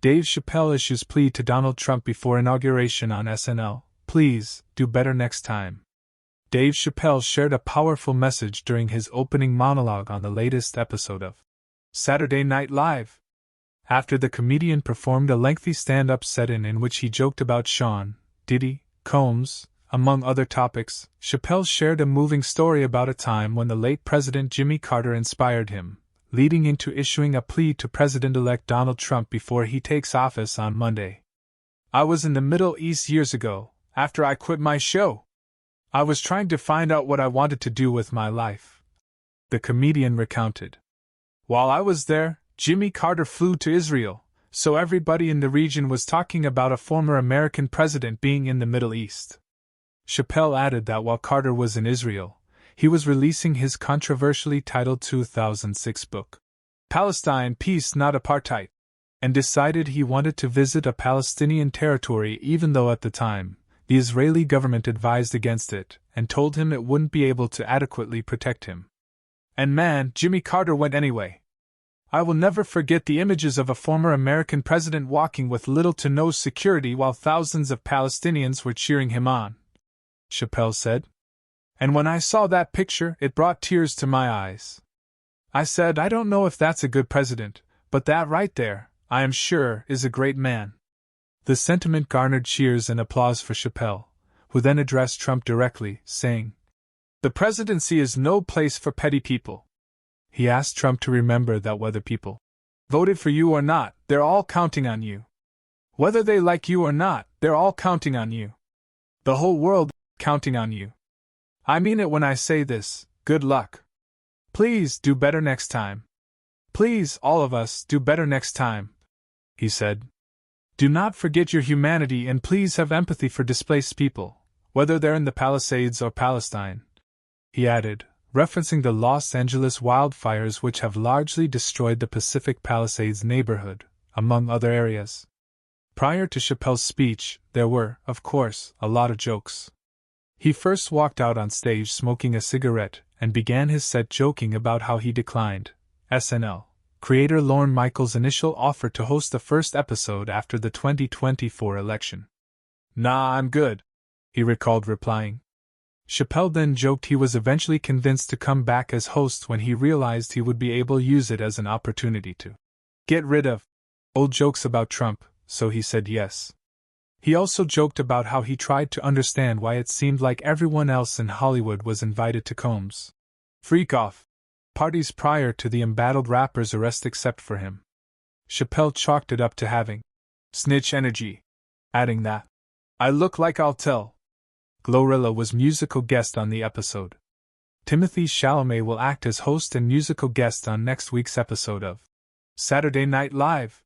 Dave Chappelle issues plea to Donald Trump before inauguration on SNL. Please, do better next time. Dave Chappelle shared a powerful message during his opening monologue on the latest episode of Saturday Night Live. After the comedian performed a lengthy stand-up set-in in which he joked about Sean, Diddy, Combs, among other topics, Chappelle shared a moving story about a time when the late President Jimmy Carter inspired him, leading into issuing a plea to President-elect Donald Trump before he takes office on Monday. I was in the Middle East years ago, after I quit my show. I was trying to find out what I wanted to do with my life. The comedian recounted. While I was there, Jimmy Carter flew to Israel, so everybody in the region was talking about a former American president being in the Middle East. Chappelle added that while Carter was in Israel, he was releasing his controversially titled 2006 book, Palestine, Peace Not Apartheid, and decided he wanted to visit a Palestinian territory even though at the time, the Israeli government advised against it and told him it wouldn't be able to adequately protect him. And man, Jimmy Carter went anyway. I will never forget the images of a former American president walking with little to no security while thousands of Palestinians were cheering him on, Chappelle said. And when I saw that picture, it brought tears to my eyes. I said, I don't know if that's a good president, but that right there, I am sure, is a great man. The sentiment garnered cheers and applause for Chappelle, who then addressed Trump directly, saying, "The presidency is no place for petty people." He asked Trump to remember that whether people voted for you or not, they're all counting on you. Whether they like you or not, they're all counting on you. The whole world is counting on you. I mean it when I say this, good luck. Please do better next time. Please, all of us, do better next time, he said. Do not forget your humanity and please have empathy for displaced people, whether they're in the Palisades or Palestine, he added, referencing the Los Angeles wildfires which have largely destroyed the Pacific Palisades neighborhood, among other areas. Prior to Chappelle's speech, there were, of course, a lot of jokes. He first walked out on stage smoking a cigarette and began his set joking about how he declined SNL creator Lorne Michaels' initial offer to host the first episode after the 2024 election. "Nah, I'm good," he recalled replying. Chappelle then joked he was eventually convinced to come back as host when he realized he would be able to use it as an opportunity to get rid of old jokes about Trump, so he said yes. He also joked about how he tried to understand why it seemed like everyone else in Hollywood was invited to Combs' freak-off parties prior to the embattled rapper's arrest except for him. Chappelle chalked it up to having snitch energy, adding that, "I look like I'll tell." Glorilla was musical guest on the episode. Timothée Chalamet will act as host and musical guest on next week's episode of Saturday Night Live.